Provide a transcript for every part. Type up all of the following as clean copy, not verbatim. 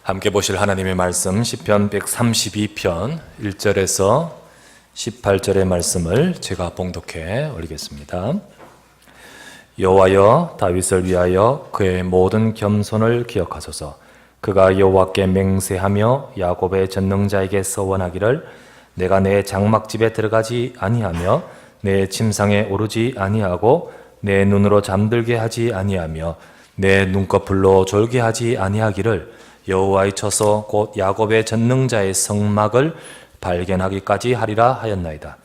함께 보실 하나님의 말씀 시편 132편 1절에서 18절의 말씀을 제가 봉독해 올리겠습니다. 여호와여, 다윗을 위하여 그의 모든 겸손을 기억하소서. 그가 여호와께 맹세하며 야곱의 전능자에게 서원하기를 내가 내 장막집에 들어가지 아니하며 내 침상에 오르지 아니하고 내 눈으로 잠들게 하지 아니하며 내 눈꺼풀로 졸게 하지 아니하기를 여호와의 처소 곧 야곱의 전능자의 성막을 발견하기까지 하리라 하였나이다.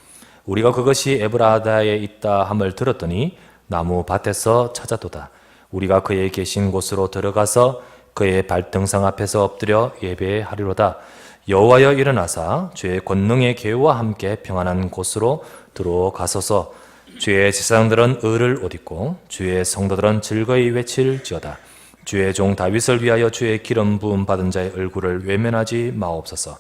우리가 그것이 에브라다에 있다 함을 들었더니 나무 밭에서 찾아도다. 우리가 그의 계신 곳으로 들어가서 그의 발등상 앞에서 엎드려 예배하리로다. 여호와여, 일어나사 주의 권능의 계와 함께 평안한 곳으로 들어가소서. 주의 제사장들은 의를 옷 입고 주의 성도들은 즐거이 외칠지어다. 주의 종 다윗을 위하여 주의 기름 부음 받은 자의 얼굴을 외면하지 마옵소서.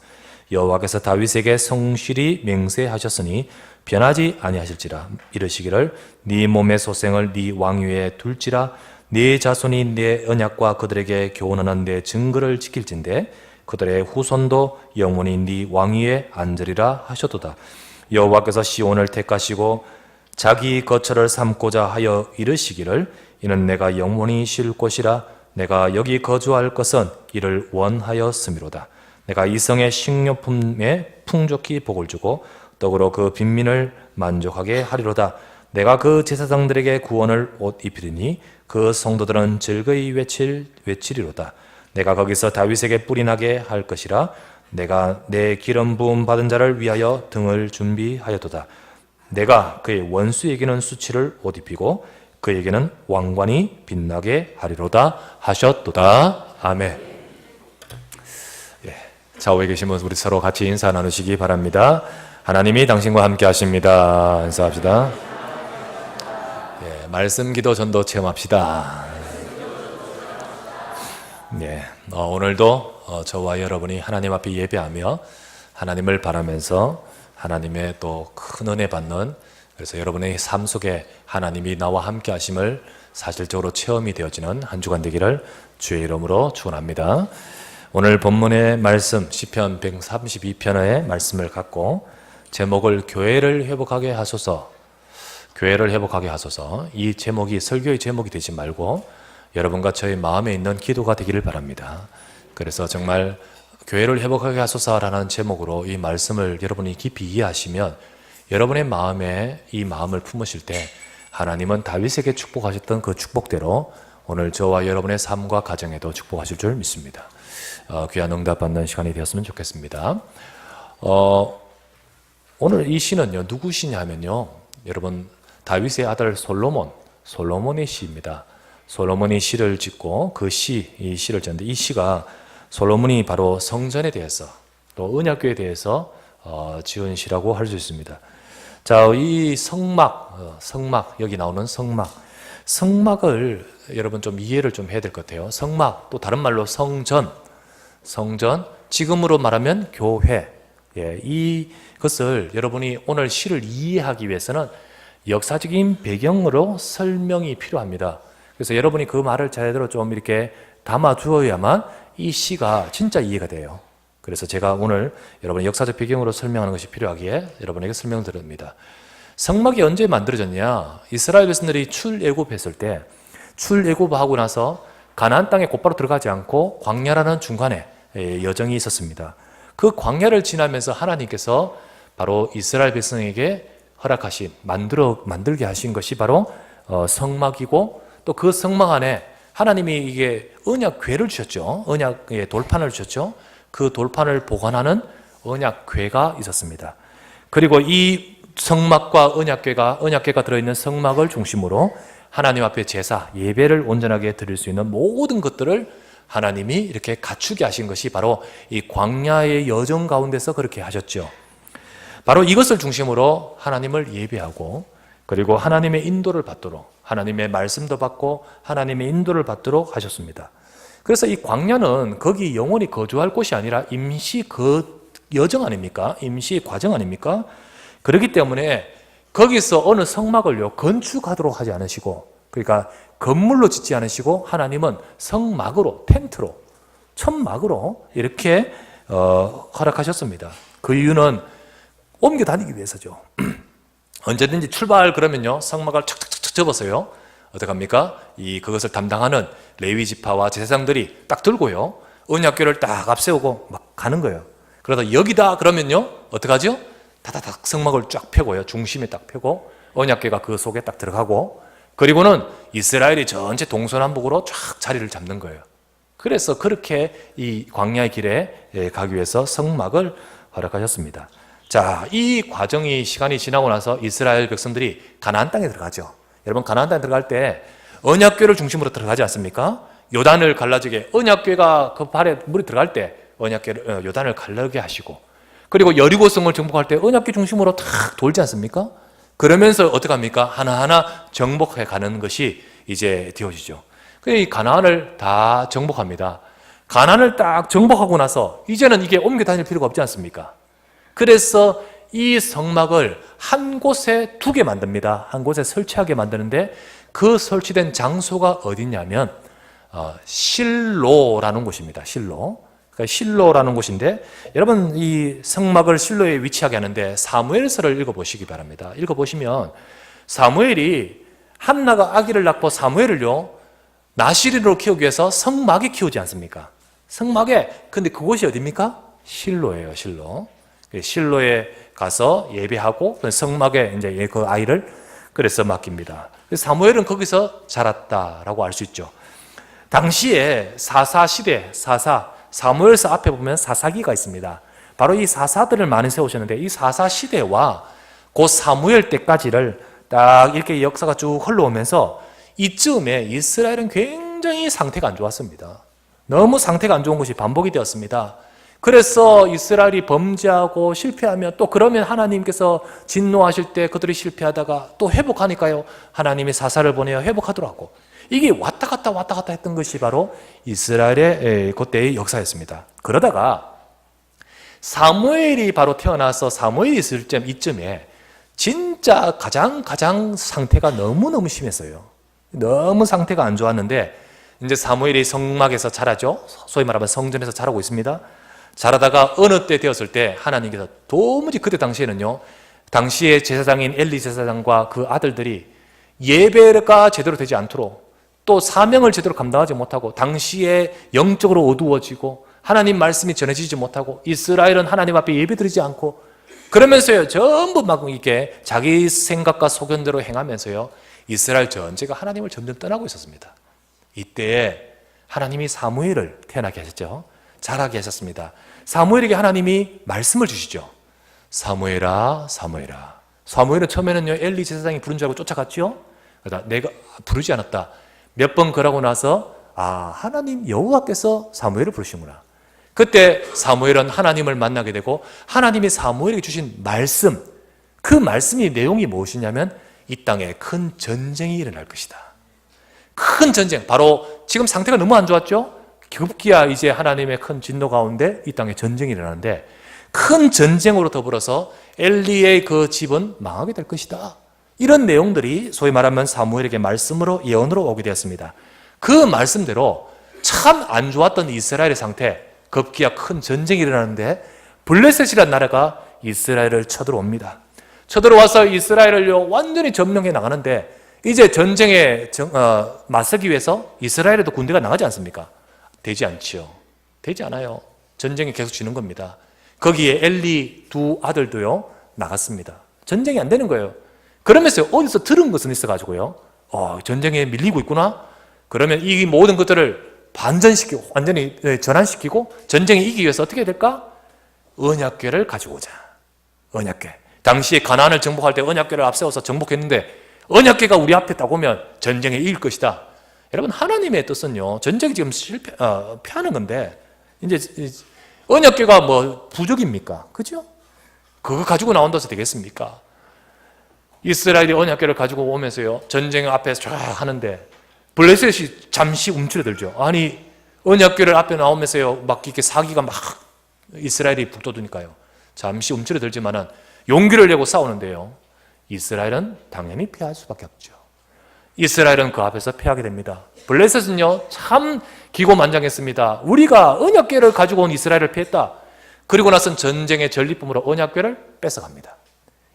여호와께서 다윗에게 성실히 맹세하셨으니 변하지 아니하실지라. 이르시기를 네 몸의 소생을 네 왕위에 둘지라. 네 자손이 네 언약과 그들에게 교훈하는 네 증거를 지킬진대 그들의 후손도 영원히 네 왕위에 앉으리라 하셨도다. 여호와께서 시온을 택하시고 자기 거처를 삼고자 하여 이르시기를 이는 내가 영원히 쉴 곳이라. 내가 여기 거주할 것은 이를 원하였음이로다. 내가 이 성의 식료품에 풍족히 복을 주고 떡으로 그 빈민을 만족하게 하리로다. 내가 그 제사장들에게 구원을 옷 입히리니 그 성도들은 즐거이 외치리로다. 내가 거기서 다윗에게 뿔이 나게 할 것이라. 내가 내 기름 부음 받은 자를 위하여 등을 준비하였도다. 내가 그의 원수에게는 수치를 옷 입히고 그에게는 왕관이 빛나게 하리로다 하셨도다. 아멘. 좌우에 계신 분 우리 서로 같이 인사 나누시기 바랍니다. 하나님이 당신과 함께 하십니다. 인사합시다. 말씀 기도 전도 체험합시다. 오늘도 저와 여러분이 하나님 앞에 예배하며 하나님을 바라면서 하나님의 또 큰 은혜 받는, 그래서 여러분의 삶 속에 하나님이 나와 함께 하심을 사실적으로 체험이 되어지는 한 주간 되기를 주의 이름으로 축원합니다. 오늘 본문의 말씀 시편 132편의 말씀을 갖고 제목을 교회를 회복하게 하소서, 교회를 회복하게 하소서, 이 제목이 설교의 제목이 되지 말고 여러분과 저의 마음에 있는 기도가 되기를 바랍니다. 그래서 정말 교회를 회복하게 하소서라는 제목으로 이 말씀을 여러분이 깊이 이해하시면 여러분의 마음에 이 마음을 품으실 때 하나님은 다윗에게 축복하셨던 그 축복대로 오늘 저와 여러분의 삶과 가정에도 축복하실 줄 믿습니다. 귀한 응답받는 시간이 되었으면 좋겠습니다. 오늘 이 시는요, 누구 시냐 하면요, 여러분 다윗의 아들 솔로몬의 시입니다. 솔로몬이 시를 짓고 이 시를 지었는데 이 시가 솔로몬이 바로 성전에 대해서 또 언약궤에 대해서 지은 시라고 할 수 있습니다. 자, 이 성막, 여기 나오는 성막을 여러분 좀 이해를 좀 해야 될 것 같아요. 성막, 또 다른 말로 성전, 지금으로 말하면 교회. 이것을 여러분이 오늘 시를 이해하기 위해서는 역사적인 배경으로 설명이 필요합니다. 그래서 여러분이 그 말을 제대로 좀 이렇게 담아 주어야만 이 시가 진짜 이해가 돼요. 그래서 제가 오늘 여러분의 역사적 배경으로 설명하는 것이 필요하기에 여러분에게 설명드립니다. 성막이 언제 만들어졌냐? 이스라엘 백성들이 출애굽했을 때, 출애굽하고 나서 가나안 땅에 곧바로 들어가지 않고 광야라는 중간에 여정이 있었습니다. 그 광야를 지나면서 하나님께서 바로 이스라엘 백성에게 허락하신, 만들게 하신 것이 바로 성막이고, 또 그 성막 안에 하나님이 이게 언약궤를 주셨죠. 언약의 돌판을 주셨죠. 그 돌판을 보관하는 언약궤가 있었습니다. 그리고 이 성막과 언약궤가 들어있는 성막을 중심으로 하나님 앞에 제사, 예배를 온전하게 드릴 수 있는 모든 것들을 하나님이 이렇게 갖추게 하신 것이 바로 이 광야의 여정 가운데서 그렇게 하셨죠. 바로 이것을 중심으로 하나님을 예배하고, 그리고 하나님의 인도를 받도록, 하나님의 말씀도 받고 하나님의 인도를 받도록 하셨습니다. 그래서 이 광야는 거기 영원히 거주할 곳이 아니라 임시 여정 아닙니까? 임시 과정 아닙니까? 그렇기 때문에 거기서 어느 성막을요 건축하도록 하지 않으시고, 그러니까 건물로 짓지 않으시고 하나님은 성막으로, 텐트로, 천막으로 이렇게 허락하셨습니다. 그 이유는 옮겨 다니기 위해서죠. 언제든지 출발 그러면요, 성막을 착착착착 접어서요, 어떡합니까? 그것을 담당하는 레위 지파와 제사장들이 딱 들고요, 언약궤를 딱 앞세우고 막 가는 거예요. 그러다 여기다 그러면요, 어떡하죠? 다다닥 성막을 쫙 펴고요, 중심에 딱 펴고 언약궤가 그 속에 딱 들어가고, 그리고는 이스라엘이 전체 동서남북으로 쫙 자리를 잡는 거예요. 그래서 그렇게 이 광야의 길에 가기 위해서 성막을 허락하셨습니다. 자, 이 과정이 시간이 지나고 나서 이스라엘 백성들이 가나안 땅에 들어가죠. 여러분, 가나안 땅에 들어갈 때 언약궤를 중심으로 들어가지 않습니까? 요단을 갈라지게, 언약궤가 그 발에 물이 들어갈 때 언약궤를 요단을 갈라게 하시고, 그리고 여리고성을 정복할 때 언약궤 중심으로 탁 돌지 않습니까? 그러면서 어떡합니까? 하나하나 정복해 가는 것이 이제 되어지죠. 이 가나안을 다 정복합니다. 가나안을 딱 정복하고 나서 이제는 이게 옮겨 다닐 필요가 없지 않습니까? 그래서 이 성막을 한 곳에 두게 만듭니다. 한 곳에 설치하게 만드는데, 그 설치된 장소가 어디냐면 실로라는 곳입니다. 실로. 그러니까 실로라는 곳인데, 여러분 이 성막을 실로에 위치하게 하는데 사무엘서를 읽어보시기 바랍니다. 읽어보시면 사무엘이 한나가 아기를 낳고 사무엘을요, 나시린으로 키우기 위해서 성막에 키우지 않습니까? 성막에. 근데 그곳이 어디입니까? 실로예요. 실로. 실로에 가서 예배하고 성막에 이제 그 아이를 그래서 맡깁니다. 사무엘은 거기서 자랐다라고 알 수 있죠. 당시에 사사 시대, 사무엘서 앞에 보면 사사기가 있습니다. 바로 이 사사들을 많이 세우셨는데, 이 사사 시대와 그 사무엘 때까지를 딱 이렇게 역사가 쭉 흘러오면서 이쯤에 이스라엘은 굉장히 상태가 안 좋았습니다. 너무 상태가 안 좋은 것이 반복이 되었습니다. 그래서 이스라엘이 범죄하고 실패하면, 또 그러면 하나님께서 진노하실 때 그들이 실패하다가 또 회복하니까요, 하나님이 사사를 보내어 회복하더라고. 이게 왔다 갔다 했던 것이 바로 이스라엘의 그때의 역사였습니다. 그러다가 사무엘이 바로 태어나서 사무엘이 있을 이쯤에 진짜 가장 상태가 너무너무 심했어요. 너무 상태가 안 좋았는데, 이제 사무엘이 성막에서 자라죠. 소위 말하면 성전에서 자라고 있습니다. 자라다가 어느 때 되었을 때 하나님께서 도무지, 그때 당시에는요, 당시의 제사장인 엘리 제사장과 그 아들들이 예배가 제대로 되지 않도록, 또 사명을 제대로 감당하지 못하고, 당시에 영적으로 어두워지고 하나님 말씀이 전해지지 못하고, 이스라엘은 하나님 앞에 예배드리지 않고, 그러면서요 전부 막 이게 자기 생각과 소견대로 행하면서요 이스라엘 전체가 하나님을 점점 떠나고 있었습니다. 이때에 하나님이 사무엘을 태어나게 하셨죠. 자라게 하셨습니다. 사무엘에게 하나님이 말씀을 주시죠. 사무엘아, 사무엘아. 사무엘은 처음에는요, 엘리 제사장이 부른 줄 알고 쫓아갔죠. 그러다 내가 부르지 않았다. 몇 번 그러고 나서, 하나님 여호와께서 사무엘을 부르시구나. 그때 사무엘은 하나님을 만나게 되고, 하나님이 사무엘에게 주신 말씀, 그 말씀의 내용이 무엇이냐면, 이 땅에 큰 전쟁이 일어날 것이다. 큰 전쟁. 바로 지금 상태가 너무 안 좋았죠. 급기야 이제 하나님의 큰 진노 가운데 이 땅에 전쟁이 일어나는데, 큰 전쟁으로 더불어서 엘리의 그 집은 망하게 될 것이다. 이런 내용들이 소위 말하면 사무엘에게 말씀으로, 예언으로 오게 되었습니다. 그 말씀대로 참 안 좋았던 이스라엘의 상태, 급기야 큰 전쟁이 일어나는데 블레셋이라는 나라가 이스라엘을 쳐들어옵니다. 쳐들어와서 이스라엘을 완전히 점령해 나가는데, 이제 전쟁에 맞서기 위해서 이스라엘에도 군대가 나가지 않습니까? 되지 않지요. 되지 않아요. 전쟁이 계속 지는 겁니다. 거기에 엘리 두 아들도요 나갔습니다. 전쟁이 안 되는 거예요. 그러면서 어디서 들은 것은 있어가지고요, 전쟁에 밀리고 있구나. 그러면 이 모든 것들을 반전시키고 완전히 전환시키고 전쟁에 이기기 위해서 어떻게 해야 될까? 언약궤를 가지고 오자. 언약궤. 당시에 가나안을 정복할 때 언약궤를 앞세워서 정복했는데, 언약궤가 우리 앞에 딱 오면 전쟁에 이길 것이다. 여러분, 하나님의 뜻은요, 전쟁이 지금 피하는 건데, 이제 언약궤가 뭐 부족입니까? 그죠? 그거 가지고 나온다서 되겠습니까? 이스라엘이 언약궤를 가지고 오면서요, 전쟁 앞에서 쫙 하는데 블레셋이 잠시 움츠러들죠. 아니, 언약궤를 앞에 나오면서요, 막 이렇게 사기가 막 이스라엘이 북돋으니까요, 잠시 움츠러들지만은 용기를 내고 싸우는데요, 이스라엘은 당연히 피할 수밖에 없죠. 이스라엘은 그 앞에서 패하게 됩니다. 블레셋은요 참 기고만장했습니다. 우리가 언약궤를 가지고 온 이스라엘을 패했다. 그리고 나선 전쟁의 전리품으로 언약궤를 뺏어갑니다.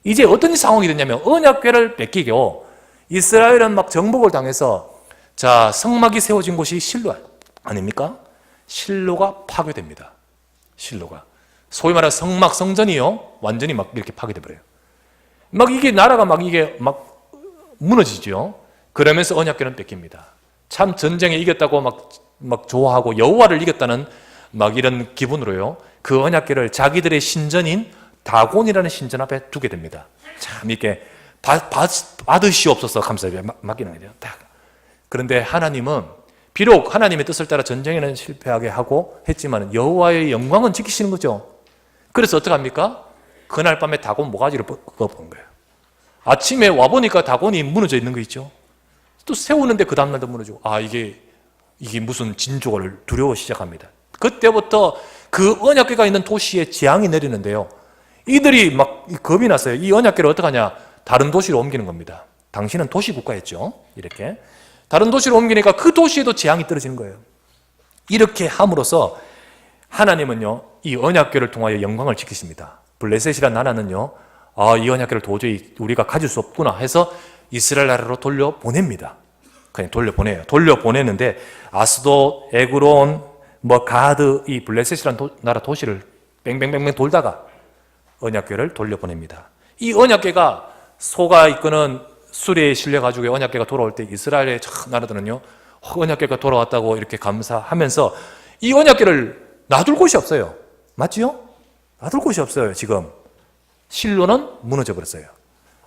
이제 어떤 상황이 됐냐면 언약궤를 뺏기고 이스라엘은 막 정복을 당해서 자 성막이 세워진 곳이 실로 아닙니까? 실로가 파괴됩니다. 실로가 소위 말하는 성막 성전이요 완전히 막 이렇게 파괴돼 버려요. 막 이게 나라가 막 이게 막 무너지죠. 그러면서 언약궤는 뺏깁니다. 참 전쟁에 이겼다고 막 좋아하고 여호와를 이겼다는 막 이런 기분으로요. 그 언약궤를 자기들의 신전인 다곤이라는 신전 앞에 두게 됩니다. 참 이렇게 받으시옵소서 감사히 맡기는 거죠. 그런데 하나님은 비록 하나님의 뜻을 따라 전쟁에는 실패하게 하고 했지만 여호와의 영광은 지키시는 거죠. 그래서 어떡합니까? 그날 밤에 다곤 모가지를 꺾어본 거예요. 아침에 와보니까 다곤이 무너져 있는 거 있죠. 또 세우는데 그 다음날도 무너지고 이게 무슨 진조를 두려워 시작합니다. 그때부터 그 언약궤가 있는 도시에 재앙이 내리는데요. 이들이 막 겁이 났어요. 이 언약궤를 어떡하냐? 다른 도시로 옮기는 겁니다. 당시는 도시국가였죠. 이렇게 다른 도시로 옮기니까 그 도시에도 재앙이 떨어지는 거예요. 이렇게 함으로써 하나님은요 이 언약궤를 통하여 영광을 지키십니다. 블레셋이란 나라는요 이 언약궤를 도저히 우리가 가질 수 없구나 해서 이스라엘 나라로 돌려보냅니다. 그냥 돌려보내는데 아스도, 에그론, 가드 이 블레셋이란 나라 도시를 뺑뺑뺑뺑 돌다가 언약궤를 돌려보냅니다. 이 언약궤가 소가 이끄는 수레에 실려가지고 언약궤가 돌아올 때 이스라엘의 나라들은요 언약궤가 돌아왔다고 이렇게 감사하면서 이 언약궤를 놔둘 곳이 없어요. 맞지요? 놔둘 곳이 없어요. 지금 실로는 무너져 버렸어요.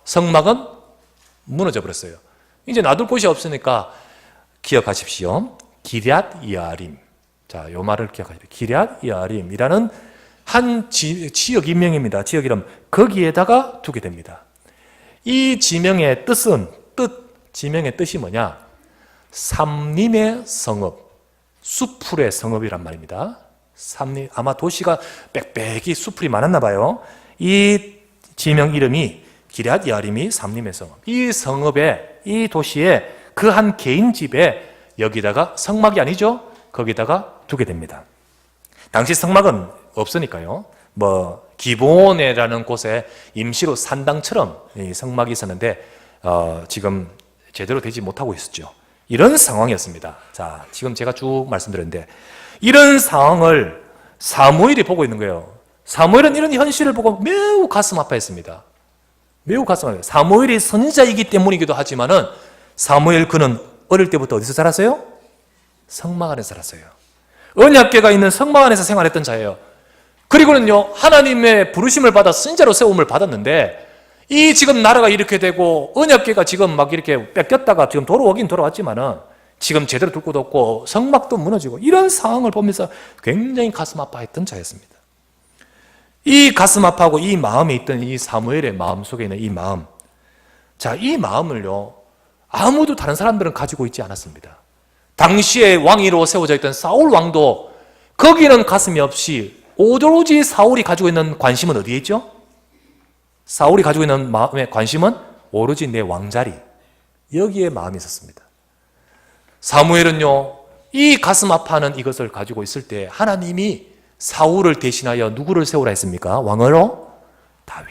성막은 무너져 버렸어요. 이제 놔둘 곳이 없으니까 기억하십시오. 기럇 여아림. 자, 요 말을 기억하십시오. 기럇 여아림이라는 한 지역 인명입니다. 지역 이름. 거기에다가 두게 됩니다. 이 지명의 지명의 뜻이 뭐냐? 삼림의 성읍, 수풀의 성읍이란 말입니다. 삼림, 아마 도시가 빽빽이 수풀이 많았나 봐요. 이 지명 이름이 기럇 여아림이 삼림의 성읍. 이 성읍에, 이 도시에 그 한 개인 집에 여기다가 성막이 아니죠? 거기다가 두게 됩니다. 당시 성막은 없으니까요. 기본에라는 곳에 임시로 산당처럼 이 성막이 있었는데 지금 제대로 되지 못하고 있었죠. 이런 상황이었습니다. 자, 지금 제가 쭉 말씀드렸는데 이런 상황을 사무엘이 보고 있는 거예요. 사무엘은 이런 현실을 보고 매우 가슴 아파했습니다. 매우 가슴 아파요. 사무엘이 선지자이기 때문이기도 하지만은 사무엘 그는 어릴 때부터 어디서 살았어요? 성막 안에서 살았어요. 언약궤가 있는 성막 안에서 생활했던 자예요. 그리고는요 하나님의 부르심을 받아 선지자로 세움을 받았는데 이 지금 나라가 이렇게 되고 언약궤가 지금 막 이렇게 뺏겼다가 지금 돌아오긴 돌아왔지만은 지금 제대로 둘 곳도 없고 성막도 무너지고 이런 상황을 보면서 굉장히 가슴 아파했던 자였습니다. 이 가슴 아파하고 이 마음에 있던 이 사무엘의 마음 속에 있는 이 마음, 자, 이 마음을요 아무도 다른 사람들은 가지고 있지 않았습니다. 당시에 왕위로 세워져 있던 사울 왕도 거기는 가슴이 없이 오로지 사울이 가지고 있는 관심은 어디에 있죠? 사울이 가지고 있는 마음의 관심은 오로지 내 왕자리, 여기에 마음이 있었습니다. 사무엘은요 이 가슴 아파하는 이것을 가지고 있을 때 하나님이 사울을 대신하여 누구를 세우라 했습니까? 왕으로? 다윗.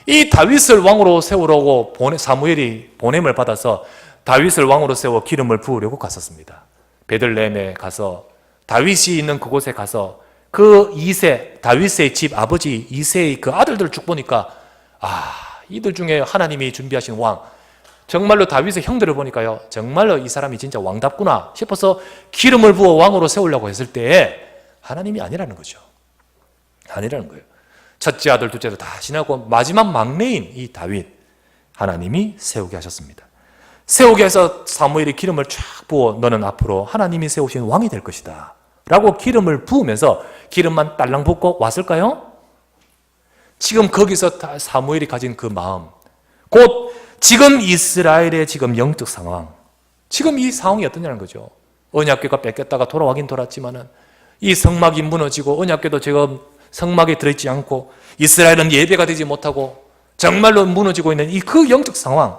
이 다윗을 왕으로 세우려고 사무엘이 보냄을 받아서 다윗을 왕으로 세워 기름을 부으려고 갔었습니다. 베들레헴에 가서 다윗이 있는 그곳에 가서 그 이세, 다윗의 집 아버지 이세의 그 아들들을 쭉 보니까 이들 중에 하나님이 준비하신 왕, 정말로 다윗의 형들을 보니까요 정말로 이 사람이 진짜 왕답구나 싶어서 기름을 부어 왕으로 세우려고 했을 때에 하나님이 아니라는 거죠. 아니라는 거예요. 첫째 아들, 둘째 아들 다 지나고 마지막 막내인 이 다윗, 하나님이 세우게 하셨습니다. 세우게 해서 사무엘이 기름을 쫙 부어 너는 앞으로 하나님이 세우신 왕이 될 것이다 라고 기름을 부으면서 기름만 딸랑 붓고 왔을까요? 지금 거기서 사무엘이 가진 그 마음, 곧 지금 이스라엘의 지금 영적 상황, 지금 이 상황이 어떠냐는 거죠. 언약궤가 뺏겼다가 돌아가긴 돌았지만은 이 성막이 무너지고 언약궤도 지금 성막에 들어있지 않고 이스라엘은 예배가 되지 못하고 정말로 무너지고 있는 이 그 영적 상황,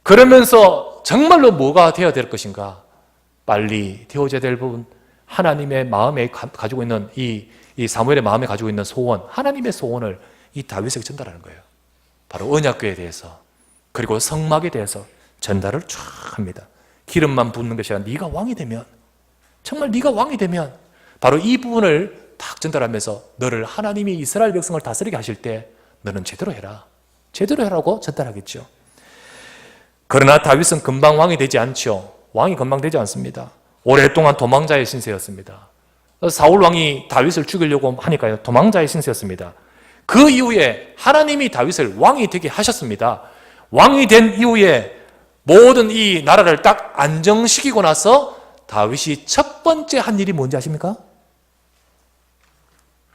그러면서 정말로 뭐가 되어야 될 것인가? 빨리 되어져야 될 부분, 하나님의 마음에 가지고 있는 이 사무엘의 마음에 가지고 있는 소원, 하나님의 소원을 이 다윗에게 전달하는 거예요. 바로 언약궤에 대해서, 그리고 성막에 대해서 전달을 쫙 합니다. 기름만 붓는 것이 아니라 네가 왕이 되면, 정말 네가 왕이 되면 바로 이 부분을 딱 전달하면서 너를 하나님이 이스라엘 백성을 다스리게 하실 때 너는 제대로 해라, 제대로 해라고 전달하겠죠. 그러나 다윗은 금방 왕이 되지 않죠. 왕이 금방 되지 않습니다. 오랫동안 도망자의 신세였습니다. 사울 왕이 다윗을 죽이려고 하니까요, 도망자의 신세였습니다. 그 이후에 하나님이 다윗을 왕이 되게 하셨습니다. 왕이 된 이후에 모든 이 나라를 딱 안정시키고 나서 다윗이 첫 번째 한 일이 뭔지 아십니까?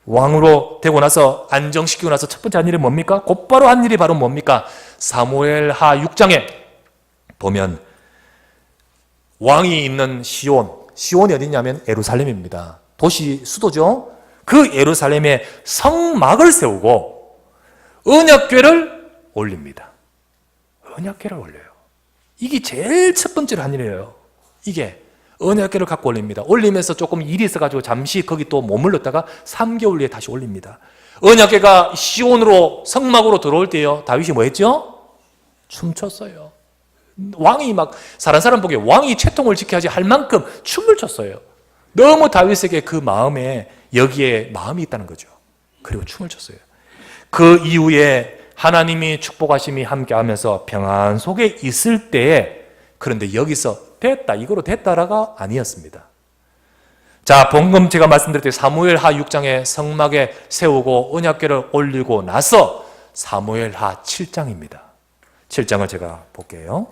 왕으로 되고 나서 안정시키고 나서 첫 번째 한 일이 뭡니까? 곧바로 한 일이 바로 뭡니까? 사무엘하 6장에 보면 왕이 있는 시온이 어디냐면 예루살렘입니다. 도시 수도죠. 그 예루살렘에 성막을 세우고 언약궤를 올립니다. 언약궤를 올려요. 이게 제일 첫 번째로 한 일이에요. 이게 언약궤를 갖고 올립니다. 올리면서 조금 일이 있어가지고 잠시 거기 또 머물렀다가 3개월 후에 다시 올립니다. 언약궤가 시온으로 성막으로 들어올 때요, 다윗이 뭐 했죠? 춤췄어요. 왕이 막 사람 보기에 왕이 채통을 지켜야지 할 만큼 춤을 췄어요. 너무 다윗에게 그 마음에, 여기에 마음이 있다는 거죠. 그리고 춤을 췄어요. 그 이후에 하나님이 축복하심이 함께하면서 평안 속에 있을 때에, 그런데 여기서 됐다, 이거로 됐다라가 아니었습니다. 자, 방금 제가 말씀드렸듯이 사무엘하 6장에 성막에 세우고 언약궤를 올리고 나서 사무엘하 7장입니다. 7장을 제가 볼게요.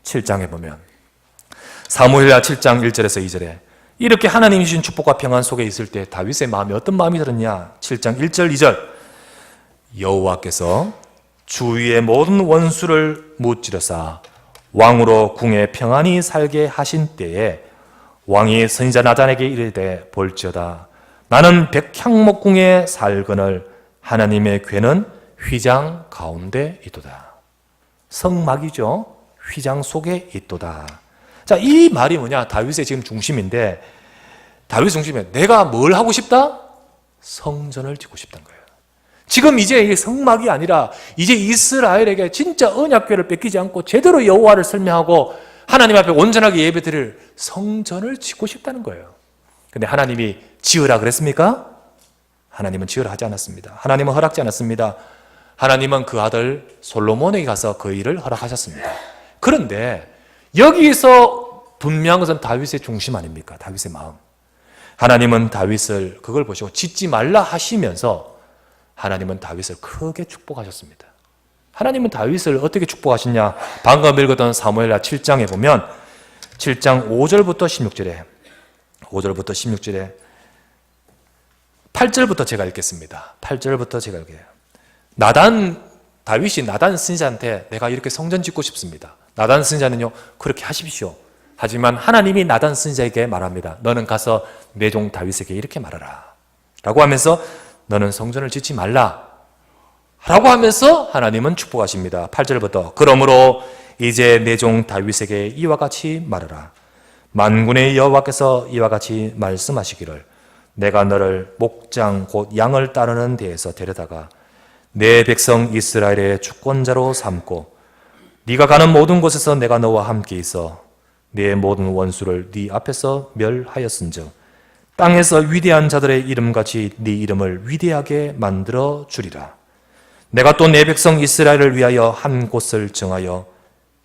7장에 보면 사무엘하 7장 1절에서 2절에 이렇게 하나님이 주신 축복과 평안 속에 있을 때 다윗의 마음이 어떤 마음이 들었냐? 7장 1절 2절 여호와께서 주위의 모든 원수를 무찌르사 왕으로 궁에 평안히 살게 하신 때에 왕이 선지자 나단에게 이르되 볼지어다 나는 백향목궁에 살거늘 하나님의 궤는 휘장 가운데 있도다. 성막이죠. 휘장 속에 있도다. 자, 이 말이 뭐냐? 다윗의 지금 중심인데, 다윗 중심에 내가 뭘 하고 싶다? 성전을 짓고 싶다는 거예요. 지금 이제 이게 성막이 아니라 이제 이스라엘에게 진짜 언약궤를 뺏기지 않고 제대로 여호와를 설명하고 하나님 앞에 온전하게 예배드릴 성전을 짓고 싶다는 거예요. 근데 하나님이 지으라 그랬습니까? 하나님은 지으라 하지 않았습니다. 하나님은 허락지 않았습니다. 하나님은 그 아들 솔로몬에게 가서 그 일을 허락하셨습니다. 그런데 여기서 분명한 것은 다윗의 중심 아닙니까? 다윗의 마음. 하나님은 다윗을 그걸 보시고 짓지 말라 하시면서 하나님은 다윗을 크게 축복하셨습니다. 하나님은 다윗을 어떻게 축복하셨냐? 방금 읽었던 사무엘하 7장에 보면 7장 5절부터 16절에 8절부터 제가 읽겠습니다. 8절부터 제가 읽게요. 다윗이 나단 선지자한테 내가 이렇게 성전 짓고 싶습니다. 나단 선지자는요, 그렇게 하십시오. 하지만 하나님이 나단 선지자에게 말합니다. 너는 가서 내 종 다윗에게 이렇게 말하라. 라고 하면서 너는 성전을 짓지 말라. 라고 하면서 하나님은 축복하십니다. 8절부터 그러므로 이제 내 종 다윗에게 이와 같이 말하라. 만군의 여호와께서 이와 같이 말씀하시기를 내가 너를 목장 곧 양을 따르는 데에서 데려다가 내 백성 이스라엘의 주권자로 삼고 네가 가는 모든 곳에서 내가 너와 함께 있어 네 모든 원수를 네 앞에서 멸하였은즉 땅에서 위대한 자들의 이름같이 네 이름을 위대하게 만들어 주리라. 내가 또 내 백성 이스라엘을 위하여 한 곳을 정하여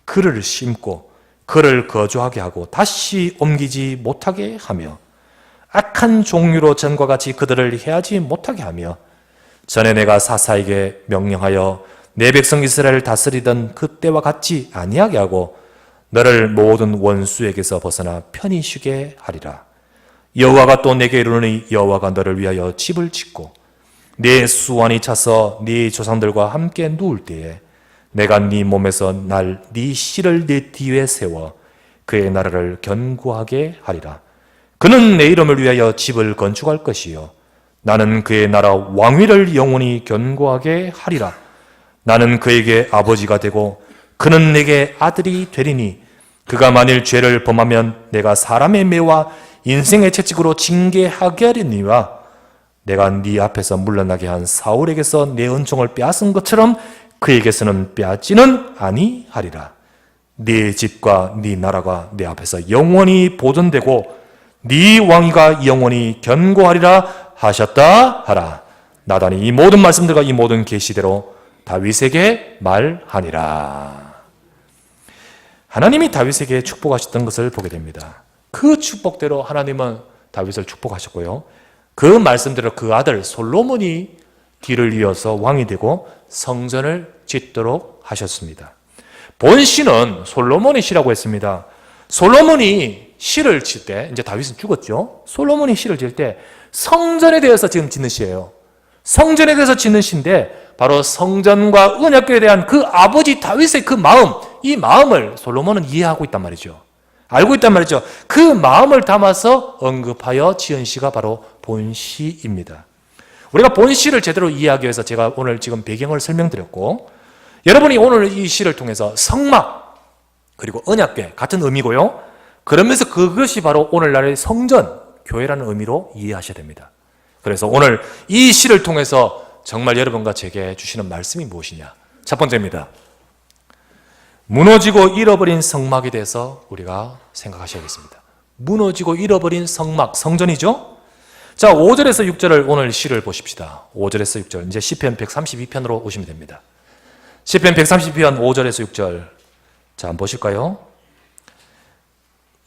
그를 심고 그를 거주하게 하고 다시 옮기지 못하게 하며 악한 종류로 전과 같이 그들을 해하지 못하게 하며 전에 내가 사사에게 명령하여 내 백성 이스라엘을 다스리던 그때와 같이 아니하게 하고 너를 모든 원수에게서 벗어나 편히 쉬게 하리라. 여호와가 또 내게 이르노니 여호와가 너를 위하여 집을 짓고 네 수완이 차서 네 조상들과 함께 누울 때에 내가 네 몸에서 네 씨를 네 뒤에 세워 그의 나라를 견고하게 하리라. 그는 내 이름을 위하여 집을 건축할 것이요 나는 그의 나라 왕위를 영원히 견고하게 하리라. 나는 그에게 아버지가 되고 그는 내게 아들이 되리니 그가 만일 죄를 범하면 내가 사람의 매와 인생의 채찍으로 징계하게 하리니와 내가 네 앞에서 물러나게 한 사울에게서 내 은총을 빼앗은 것처럼 그에게서는 빼앗지는 아니하리라. 네 집과 네 나라가 내 앞에서 영원히 보존되고 네 왕위가 영원히 견고하리라 하셨다 하라. 나단이 이 모든 말씀들과 이 모든 계시대로 다윗에게 말하니라. 하나님이 다윗에게 축복하셨던 것을 보게 됩니다. 그 축복대로 하나님은 다윗을 축복하셨고요. 그 말씀대로 그 아들 솔로몬이 뒤를 이어서 왕이 되고 성전을 짓도록 하셨습니다. 본 시는 솔로몬의 시라고 했습니다. 솔로몬이 시를 칠 때, 이제 다윗은 죽었죠. 솔로몬이 시를 칠 때 성전에 대해서 지금 짓는 시예요. 성전에 대해서 짓는 시인데 바로 성전과 언약궤에 대한 그 아버지 다윗의 그 마음, 이 마음을 솔로몬은 이해하고 있단 말이죠. 알고 있단 말이죠. 그 마음을 담아서 언급하여 지은 시가 바로 본시입니다. 우리가 본시를 제대로 이해하기 위해서 제가 오늘 지금 배경을 설명드렸고, 여러분이 오늘 이 시를 통해서 성막 그리고 언약궤 같은 의미고요. 그러면서 그것이 바로 오늘날의 성전, 교회라는 의미로 이해하셔야 됩니다. 그래서 오늘 이 시를 통해서 정말 여러분과 제게 주시는 말씀이 무엇이냐? 첫 번째입니다. 무너지고 잃어버린 성막에 대해서 우리가 생각하셔야겠습니다. 무너지고 잃어버린 성막, 성전이죠? 자, 5절에서 6절을 오늘 시를 보십시다. 5절에서 6절, 이제 시편 132편으로 오시면 됩니다. 시편 132편 5절에서 6절, 자, 한번 보실까요?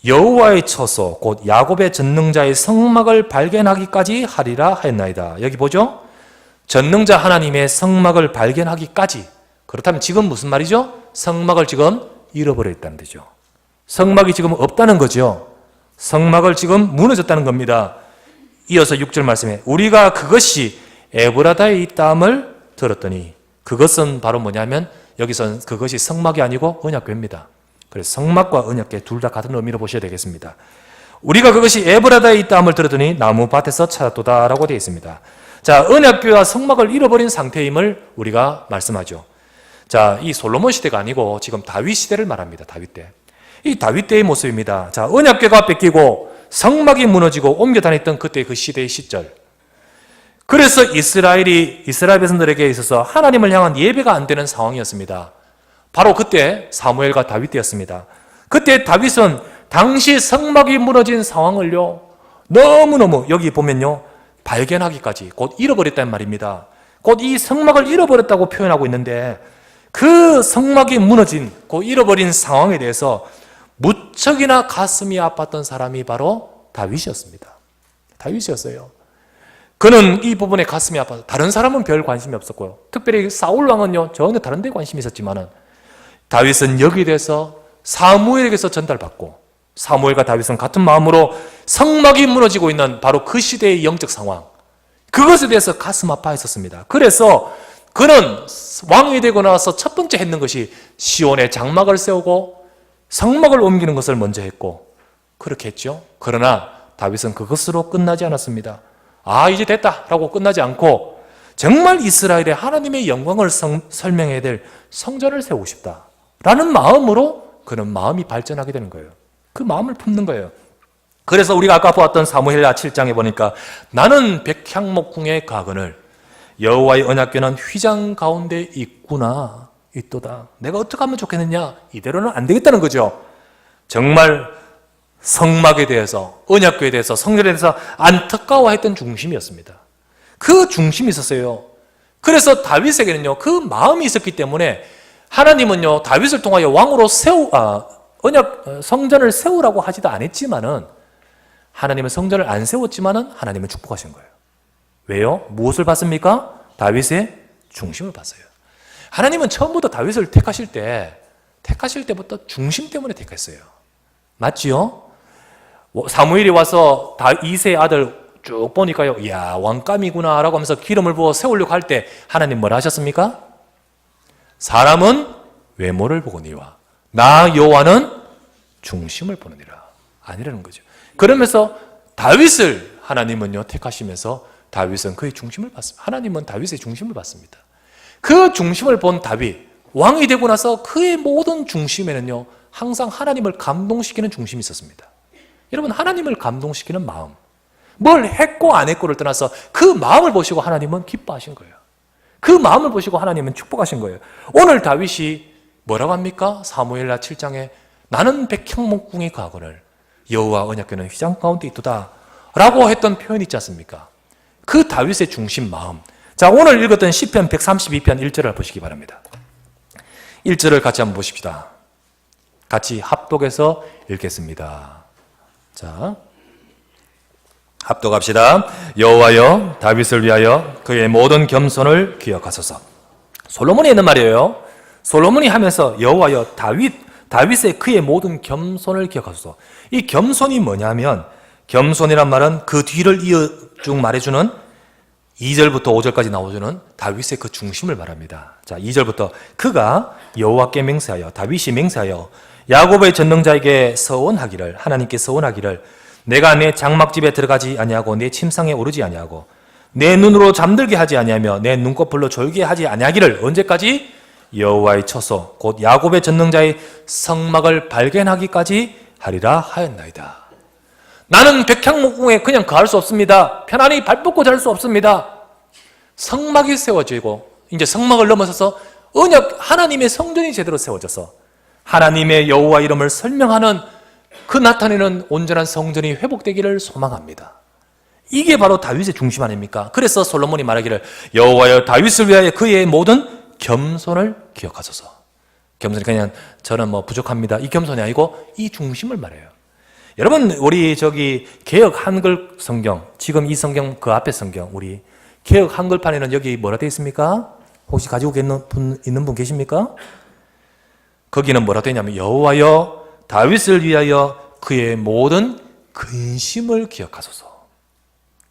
여호와의 처소 곧 야곱의 전능자의 성막을 발견하기까지 하리라 하였나이다. 여기 보죠? 전능자 하나님의 성막을 발견하기까지. 그렇다면 지금 무슨 말이죠? 성막을 지금 잃어버렸다는 거죠. 성막이 지금 없다는 거죠. 성막을 지금 무너졌다는 겁니다. 이어서 6절 말씀에 우리가 그것이 에브라다에 있다함을 들었더니, 그것은 바로 뭐냐면 여기선 그것이 성막이 아니고 언약궤입니다. 그래서 성막과 언약궤 둘 다 같은 의미로 보셔야 되겠습니다. 우리가 그것이 에브라다에 있다함을 들었더니 나무밭에서 찾았도다라고 되어 있습니다. 자, 언약궤와 성막을 잃어버린 상태임을 우리가 말씀하죠. 자, 이 솔로몬 시대가 아니고 지금 다윗 시대를 말합니다. 다윗 때. 이 다윗 때의 모습입니다. 자, 언약궤가 뺏기고 성막이 무너지고 옮겨 다녔던 그때 그 시대의 시절. 그래서 이스라엘 백성들에게 있어서 하나님을 향한 예배가 안 되는 상황이었습니다. 바로 그때 사무엘과 다윗 때였습니다. 그때 다윗은 당시 성막이 무너진 상황을요, 너무너무 여기 보면요, 발견하기까지 곧 잃어버렸단 말입니다. 곧 이 성막을 잃어버렸다고 표현하고 있는데, 그 성막이 무너진, 곧 잃어버린 상황에 대해서 무척이나 가슴이 아팠던 사람이 바로 다윗이었습니다. 다윗이었어요. 그는 이 부분에 가슴이 아파서, 다른 사람은 별 관심이 없었고요. 특별히 사울 왕은요, 전혀 다른 데 관심이 있었지만은 다윗은 여기에 대해서 사무엘에게서 전달받고, 사무엘과 다윗은 같은 마음으로 성막이 무너지고 있는 바로 그 시대의 영적 상황, 그것에 대해서 가슴 아파했었습니다. 그래서 그는 왕이 되고 나서 첫 번째 했는 것이 시온에 장막을 세우고 성막을 옮기는 것을 먼저 했고, 그렇게 했죠. 그러나 다윗은 그것으로 끝나지 않았습니다. 아, 이제 됐다라고 끝나지 않고 정말 이스라엘의 하나님의 영광을 설명해야 될 성전을 세우고 싶다라는 마음으로 그는 마음이 발전하게 되는 거예요. 그 마음을 품는 거예요. 그래서 우리가 아까 보았던 사무엘하 7장에 보니까 나는 백향목궁에 가거늘 여호와의 언약궤는 휘장 가운데 있구나, 있도다. 내가 어떻게 하면 좋겠느냐? 이대로는 안 되겠다는 거죠. 정말 성막에 대해서, 언약궤에 대해서, 성전에 대해서 안타까워했던 중심이었습니다. 그 중심이 있었어요. 그래서 다윗에게는요, 그 마음이 있었기 때문에 하나님은요, 다윗을 통하여 왕으로 성전을 세우라고 하지도 않았지만은, 하나님은 성전을 안 세웠지만은 하나님은 축복하신 거예요. 왜요? 무엇을 봤습니까? 다윗의 중심을 봤어요. 하나님은 처음부터 다윗을 택하실 때부터 중심 때문에 택했어요. 맞지요? 사무엘이 와서 이새의 아들 쭉 보니까요, 이야, 왕감이구나 라고 하면서 기름을 부어 세우려고 할 때 하나님 뭐라 하셨습니까? 사람은 외모를 보거니와 나 여호와는 중심을 보느니라. 아니라는 거죠. 그러면서 다윗을 하나님은요, 택하시면서 다윗은 그의 중심을 봤습니다. 하나님은 다윗의 중심을 봤습니다. 그 중심을 본 다윗, 왕이 되고 나서 그의 모든 중심에는요, 항상 하나님을 감동시키는 중심이 있었습니다. 여러분, 하나님을 감동시키는 마음, 뭘 했고 안 했고를 떠나서 그 마음을 보시고 하나님은 기뻐하신 거예요. 그 마음을 보시고 하나님은 축복하신 거예요. 오늘 다윗이 뭐라고 합니까? 사무엘하 7장에 나는 백향목궁에 가거늘 여호와 언약궤는 휘장 가운데 있도다 라고 했던 표현이 있지 않습니까? 그 다윗의 중심 마음. 자, 오늘 읽었던 시편 132편 1절을 보시기 바랍니다. 1절을 같이 한번 보십시다. 같이 합독해서 읽겠습니다. 자, 합독합시다. 여호와여, 다윗을 위하여 그의 모든 겸손을 기억하소서. 솔로몬이 했는 말이에요. 솔로몬이 하면서 여호와여, 다윗의 그의 모든 겸손을 기억하소서. 이 겸손이 뭐냐면, 겸손이란 말은 그 뒤를 이어 쭉 말해주는 2절부터 5절까지 나오주는 다윗의 그 중심을 말합니다. 자, 2절부터 그가 여호와께 맹세하여, 다윗이 맹세하여 야곱의 전능자에게 서원하기를, 하나님께 서원하기를, 내가 내 장막집에 들어가지 아니하고 내 침상에 오르지 아니하고 내 눈으로 잠들게 하지 아니하며 내 눈꺼풀로 졸게 하지 아니하기를, 언제까지? 여호와의 처소 곧 야곱의 전능자의 성막을 발견하기까지 하리라 하였나이다. 나는 백향목궁에 그냥 거할 수 없습니다. 편안히 발 뻗고 잘 수 없습니다. 성막이 세워지고 이제 성막을 넘어서서 언약 하나님의 성전이 제대로 세워져서 하나님의 여호와 이름을 설명하는 그 나타내는 온전한 성전이 회복되기를 소망합니다. 이게 바로 다윗의 중심 아닙니까? 그래서 솔로몬이 말하기를 여호와여, 다윗을 위하여 그의 모든 겸손을 기억하소서. 겸손이 그냥 저는 뭐 부족합니다, 이 겸손이 아니고 이 중심을 말해요. 여러분, 우리 개역 한글 성경, 지금 이 성경 그 앞에 성경, 우리 개역 한글판에는 여기 뭐라 되어 있습니까? 혹시 가지고 있는 분 계십니까? 거기는 뭐라 되어 있냐면 여호와여, 다윗을 위하여 그의 모든 근심을 기억하소서.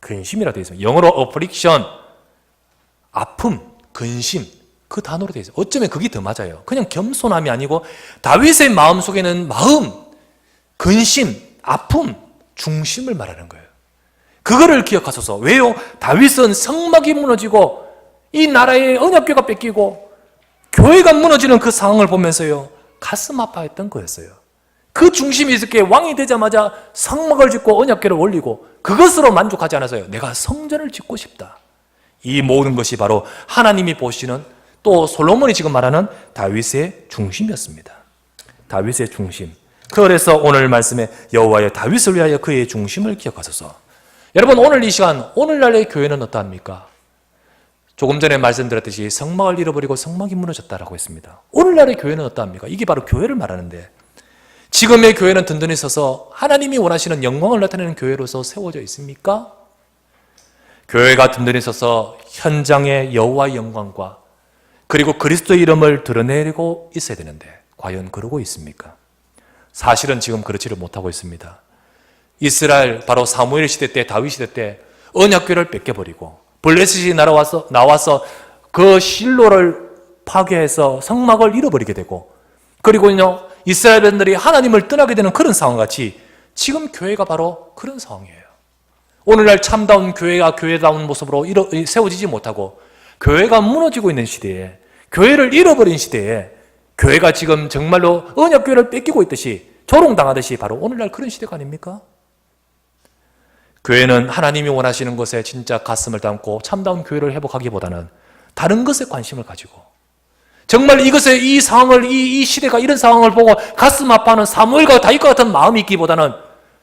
근심이라 되어 있어요. 영어로 affliction, 아픔, 근심, 그 단어로 되어 있어요. 어쩌면 그게 더 맞아요. 그냥 겸손함이 아니고 다윗의 마음속에는 마음, 근심, 아픔, 중심을 말하는 거예요. 그거를 기억하소서. 왜요? 다윗은 성막이 무너지고 이 나라의 언약궤가 뺏기고 교회가 무너지는 그 상황을 보면서요, 가슴 아파했던 거였어요. 그 중심이 있을 게 왕이 되자마자 성막을 짓고 언약궤를 올리고 그것으로 만족하지 않아서요, 내가 성전을 짓고 싶다. 이 모든 것이 바로 하나님이 보시는, 또 솔로몬이 지금 말하는 다윗의 중심이었습니다. 다윗의 중심. 그래서 오늘 말씀에 여호와여, 다윗을 위하여 그의 중심을 기억하소서. 여러분, 오늘 이 시간, 오늘날의 교회는 어떠합니까? 조금 전에 말씀드렸듯이 성막을 잃어버리고 성막이 무너졌다라고 했습니다. 오늘날의 교회는 어떠합니까? 이게 바로 교회를 말하는데, 지금의 교회는 든든히 서서 하나님이 원하시는 영광을 나타내는 교회로서 세워져 있습니까? 교회가 든든히 서서 현장의 여호와의 영광과 그리고 그리스도의 이름을 드러내고 있어야 되는데 과연 그러고 있습니까? 사실은 지금 그렇지를 못하고 있습니다. 이스라엘 바로 사무엘 시대 때, 다윗 시대 때 언약궤를 뺏겨버리고 블레셋이 나와서 그 실로를 파괴해서 성막을 잃어버리게 되고, 그리고요 이스라엘 백성들이 하나님을 떠나게 되는 그런 상황같이 지금 교회가 바로 그런 상황이에요. 오늘날 참다운 교회가 교회다운 모습으로 세워지지 못하고 교회가 무너지고 있는 시대에, 교회를 잃어버린 시대에 교회가 지금 정말로 언약궤를 뺏기고 있듯이 조롱당하듯이 바로 오늘날 그런 시대가 아닙니까? 교회는 하나님이 원하시는 것에 진짜 가슴을 담고 참다운 교회를 회복하기보다는 다른 것에 관심을 가지고, 정말 이것에 이 상황을, 이 시대가 이런 상황을 보고 가슴 아파하는 사무엘과 다윗과 같은 마음이 있기보다는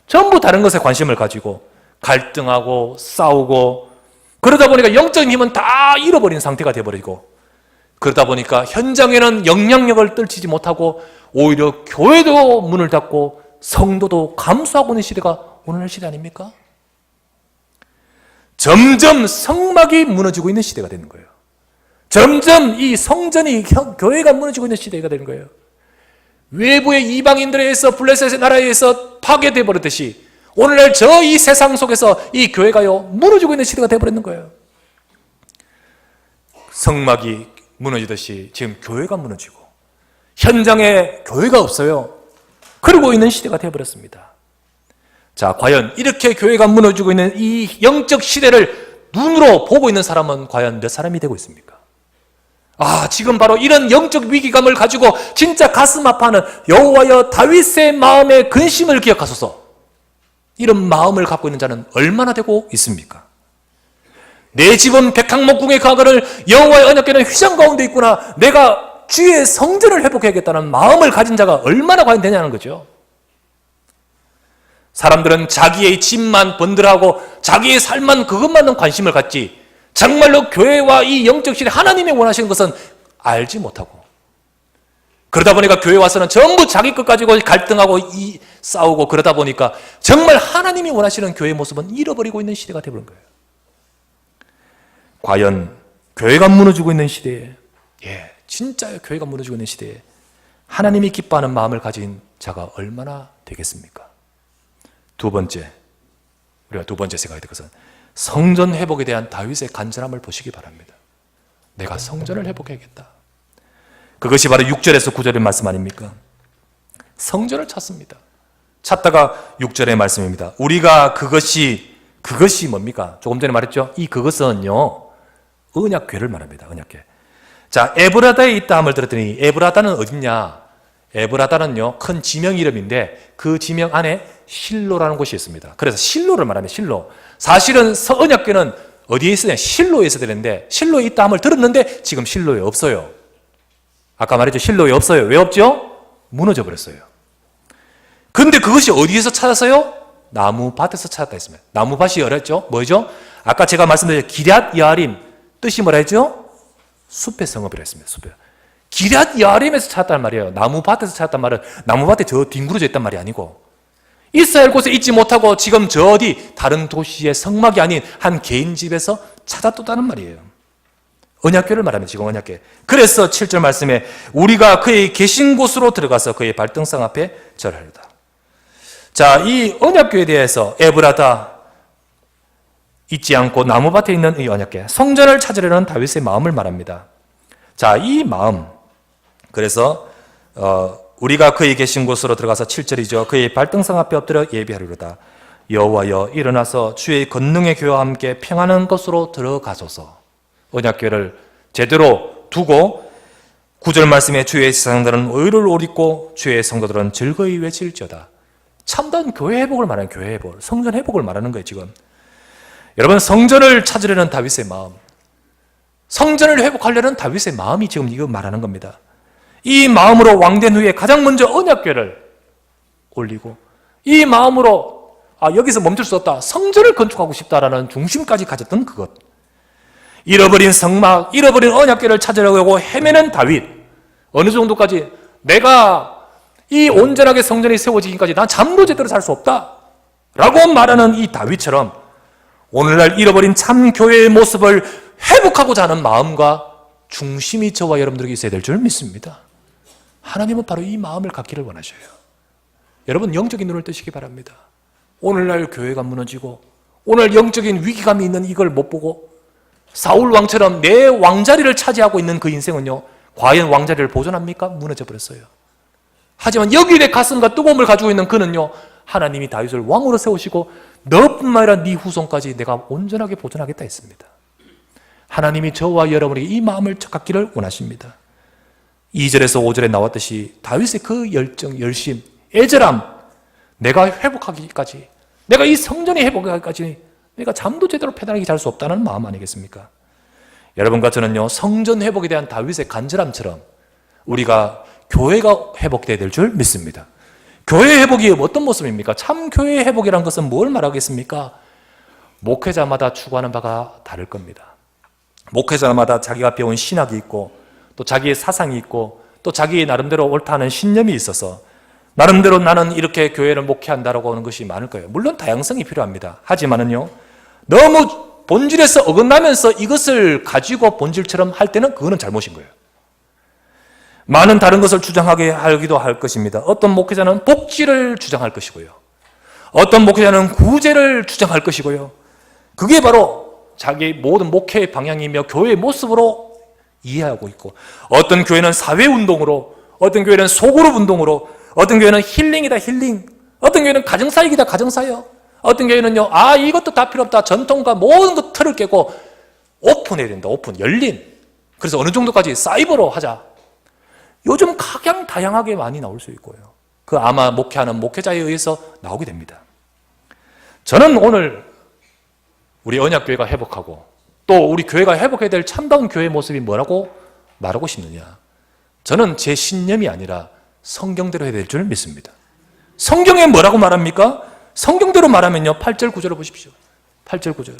전부 다른 것에 관심을 가지고 갈등하고 싸우고, 그러다 보니까 영적인 힘은 다 잃어버린 상태가 되어버리고, 그러다 보니까 현장에는 영향력을 떨치지 못하고 오히려 교회도 문을 닫고 성도도 감수하고 있는 시대가 오늘날 시대 아닙니까? 점점 성막이 무너지고 있는 시대가 되는 거예요. 점점 이 성전이, 교회가 무너지고 있는 시대가 되는 거예요. 외부의 이방인들에 의해서, 블레셋의 나라에 의해서 파괴되어 버렸듯이 오늘날 이 세상 속에서 이 교회가요 무너지고 있는 시대가 되어버리는 거예요. 성막이 무너지듯이 지금 교회가 무너지고 현장에 교회가 없어요. 그러고 있는 시대가 되어버렸습니다. 자, 과연 이렇게 교회가 무너지고 있는 이 영적 시대를 눈으로 보고 있는 사람은 과연 몇 사람이 되고 있습니까? 지금 바로 이런 영적 위기감을 가지고 진짜 가슴 아파하는 여호와여 다윗의 마음의 근심을 기억하소서. 이런 마음을 갖고 있는 자는 얼마나 되고 있습니까? 내 집은 백향목궁에 가거늘 여호와의 언약궤는 휘장 가운데 있구나. 내가 주의 성전을 회복해야겠다는 마음을 가진 자가 얼마나 과연 되냐는 거죠. 사람들은 자기의 집만 번들하고 자기의 삶만 그것만은 관심을 갖지 정말로 교회와 이 영적 시대 하나님이 원하시는 것은 알지 못하고, 그러다 보니까 교회 와서는 전부 자기 것 가지고 갈등하고 싸우고, 그러다 보니까 정말 하나님이 원하시는 교회의 모습은 잃어버리고 있는 시대가 되어버린 거예요. 과연 교회가 무너지고 있는 시대에, 진짜 교회가 무너지고 있는 시대에 하나님이 기뻐하는 마음을 가진 자가 얼마나 되겠습니까? 우리가 두 번째 생각해야 될 것은 성전 회복에 대한 다윗의 간절함을 보시기 바랍니다. 내가 성전을 회복해야겠다. 그것이 바로 6절에서 9절의 말씀 아닙니까? 성전을 찾습니다. 찾다가 6절의 말씀입니다. 우리가 그것이 뭡니까? 조금 전에 말했죠? 이 그것은요, 언약궤를 말합니다. 언약궤. 자, 에브라다에 있다 함을 들었더니 에브라다는 어딨냐? 에브라다는요, 큰 지명 이름인데 그 지명 안에 실로라는 곳이 있습니다. 그래서 실로를 말합니다. 실로. 사실은 언약궤는 어디에 있으냐? 실로에 있어야 되는데 실로에 있다 함을 들었는데 지금 실로에 없어요. 아까 말했죠? 실로에 없어요. 왜 없죠? 무너져 버렸어요. 근데 그것이 어디에서 찾았어요? 나무밭에서 찾았다 했습니다. 나무밭이 어렸죠? 뭐죠? 아까 제가 말씀드린 기럇 여아림, 뜻이 뭐라 했죠? 숲의 성읍이라 했습니다. 숲에. 기럇 여아림에서 찾았단 말이에요. 나무밭에서 찾았단 말은 나무밭에 저 뒹굴어져 있단 말이 아니고, 있어야 할 곳에 있지 못하고 지금 저 어디 다른 도시의 성막이 아닌 한 개인 집에서 찾아뒀다는 말이에요. 언약궤를 말하면 지금 언약궤. 그래서 7절 말씀에 우리가 그의 계신 곳으로 들어가서 그의 발등상 앞에 절하리다. 자, 이 언약궤에 대해서 에브라다 잊지 않고 나무밭에 있는 이 언약궤, 성전을 찾으려는 다윗의 마음을 말합니다. 자, 이 마음, 그래서 우리가 그의 계신 곳으로 들어가서 7절이죠. 그의 발등상 앞에 엎드려 예비하리로다. 여호와여 일어나서 주의 권능의 교회와 함께 평안한 곳으로 들어가소서. 언약궤를 제대로 두고 9절 말씀에 주의 사상들은 의를 옷 입고 주의 성도들은 즐거이 외칠지어다. 참된 교회 회복을 말하는 교회 회복, 성전 회복을 말하는 거예요. 지금 여러분, 성전을 찾으려는 다윗의 마음, 성전을 회복하려는 다윗의 마음이 지금 이거 말하는 겁니다. 이 마음으로 왕된 후에 가장 먼저 언약궤를 올리고, 이 마음으로 여기서 멈출 수 없다, 성전을 건축하고 싶다라는 중심까지 가졌던 그것, 잃어버린 성막, 잃어버린 언약궤를 찾으려고 하고 헤매는 다윗, 어느 정도까지 내가 이 온전하게 성전이 세워지기까지 난 잠도 제대로 잘 수 없다 라고 말하는 이 다윗처럼 오늘날 잃어버린 참 교회의 모습을 회복하고자 하는 마음과 중심이 저와 여러분들에게 있어야 될 줄 믿습니다. 하나님은 바로 이 마음을 갖기를 원하셔요. 여러분, 영적인 눈을 뜨시기 바랍니다. 오늘날 교회가 무너지고 오늘 영적인 위기감이 있는 이걸 못 보고 사울 왕처럼 내 왕자리를 차지하고 있는 그 인생은요, 과연 왕자리를 보존합니까? 무너져 버렸어요. 하지만 여기 내 가슴과 뜨거움을 가지고 있는 그는요, 하나님이 다윗을 왕으로 세우시고 너뿐만 아니라 네 후손까지 내가 온전하게 보존하겠다 했습니다. 하나님이 저와 여러분에게 이 마음을 갖기를 원하십니다. 2절에서 5절에 나왔듯이 다윗의 그 열정, 열심, 애절함, 내가 회복하기까지, 내가 이 성전이 회복하기까지 내가 잠도 제대로 편안하게 잘 수 없다는 마음 아니겠습니까? 여러분과 저는요, 성전 회복에 대한 다윗의 간절함처럼 우리가 교회가 회복돼야 될 줄 믿습니다. 교회 회복이 어떤 모습입니까? 참 교회 회복이라는 것은 뭘 말하겠습니까? 목회자마다 추구하는 바가 다를 겁니다. 목회자마다 자기가 배운 신학이 있고 또 자기의 사상이 있고 또 자기의 나름대로 옳다 하는 신념이 있어서 나름대로 나는 이렇게 교회를 목회한다라고 하는 것이 많을 거예요. 물론 다양성이 필요합니다. 하지만은요, 너무 본질에서 어긋나면서 이것을 가지고 본질처럼 할 때는 그거는 잘못인 거예요. 많은 다른 것을 주장하게 하기도 할 것입니다. 어떤 목회자는 복지를 주장할 것이고요, 어떤 목회자는 구제를 주장할 것이고요. 그게 바로 자기 모든 목회의 방향이며 교회의 모습으로 이해하고 있고, 어떤 교회는 사회운동으로, 어떤 교회는 소그룹 운동으로, 어떤 교회는 힐링이다 힐링, 어떤 교회는 가정사역이다 가정사역, 어떤 교회는요, 이것도 다 필요 없다, 전통과 모든 것 틀을 깨고 오픈해야 된다, 오픈, 열린 그래서 어느 정도까지 사이버로 하자. 요즘 각양 다양하게 많이 나올 수 있고요. 그 아마 목회하는 목회자에 의해서 나오게 됩니다. 저는 오늘 우리 언약교회가 회복하고 또 우리 교회가 회복해야 될 참다운 교회의 모습이 뭐라고 말하고 싶느냐. 저는 제 신념이 아니라 성경대로 해야 될 줄 믿습니다. 성경에 뭐라고 말합니까? 성경대로 말하면요, 8절 9절을 보십시오. 8절 9절.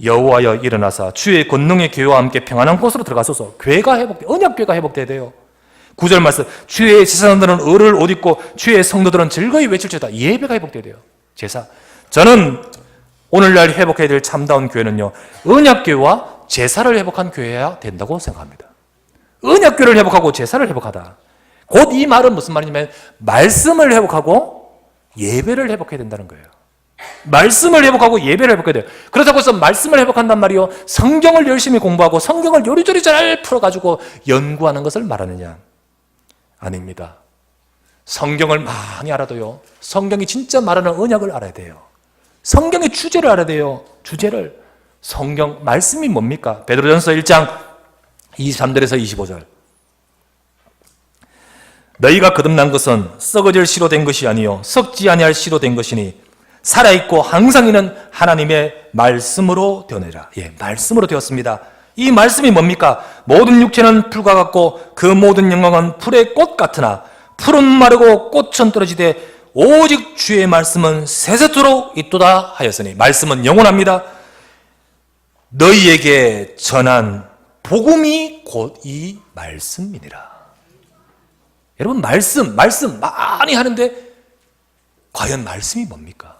여호와여 일어나사 주의 권능의 교회와 함께 평안한 곳으로 들어가소서. 교회가 회복돼, 언약교회가 회복돼야 돼요. 9절 말씀, 주의 제사장들은 을을 옷 입고 주의 성도들은 즐거이 외칠지어다. 예배가 회복돼야 돼요. 제사. 저는 오늘날 회복해야 될 참다운 교회는요, 언약교회와 제사를 회복한 교회여야 된다고 생각합니다. 언약교회를 회복하고 제사를 회복하다. 곧 이 말은 무슨 말이냐면 말씀을 회복하고 예배를 회복해야 된다는 거예요. 말씀을 회복하고 예배를 회복해야 돼요. 그렇다고 해서 말씀을 회복한단 말이요, 성경을 열심히 공부하고 성경을 요리조리 잘 풀어가지고 연구하는 것을 말하느냐? 아닙니다. 성경을 많이 알아도요, 성경이 진짜 말하는 언약을 알아야 돼요. 성경의 주제를 알아야 돼요. 주제를. 성경 말씀이 뭡니까? 베드로전서 1장 23절에서 25절. 너희가 거듭난 것은 썩어질 씨로 된 것이 아니요 썩지 아니할 씨로 된 것이니 살아있고 항상 있는 하나님의 말씀으로 되었느니라. 예, 말씀으로 되었습니다. 이 말씀이 뭡니까? 모든 육체는 풀과 같고 그 모든 영광은 풀의 꽃 같으나 풀은 마르고 꽃은 떨어지되 오직 주의 말씀은 세세토록 있도다 하였으니. 말씀은 영원합니다. 너희에게 전한 복음이 곧 이 말씀이니라. 여러분, 말씀 많이 하는데 과연 말씀이 뭡니까?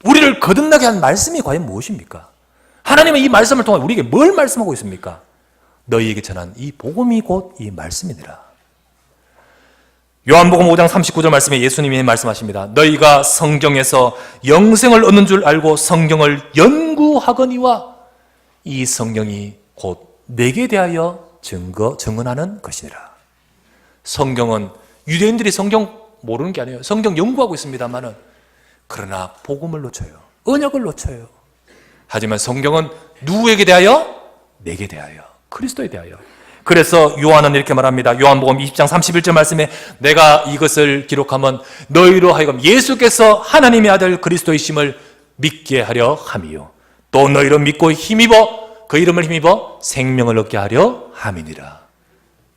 우리를 거듭나게 한 말씀이 과연 무엇입니까? 하나님은 이 말씀을 통해 우리에게 뭘 말씀하고 있습니까? 너희에게 전한 이 복음이 곧 이 말씀이니라. 요한복음 5장 39절 말씀에 예수님이 말씀하십니다. 너희가 성경에서 영생을 얻는 줄 알고 성경을 연구하거니와 이 성경이 곧 내게 대하여 증언하는 것이니라. 성경은 유대인들이 성경 모르는 게 아니에요. 성경 연구하고 있습니다만은, 그러나 복음을 놓쳐요. 언약을 놓쳐요. 하지만 성경은 누구에게 대하여? 내게 대하여, 그리스도에 대하여. 그래서 요한은 이렇게 말합니다. 요한복음 20장 31절 말씀에 내가 이것을 기록하면 너희로 하여금 예수께서 하나님의 아들 그리스도이심을 믿게 하려 함이요 또 너희로 믿고 힘입어 그 이름을 힘입어 생명을 얻게 하려 함이니라.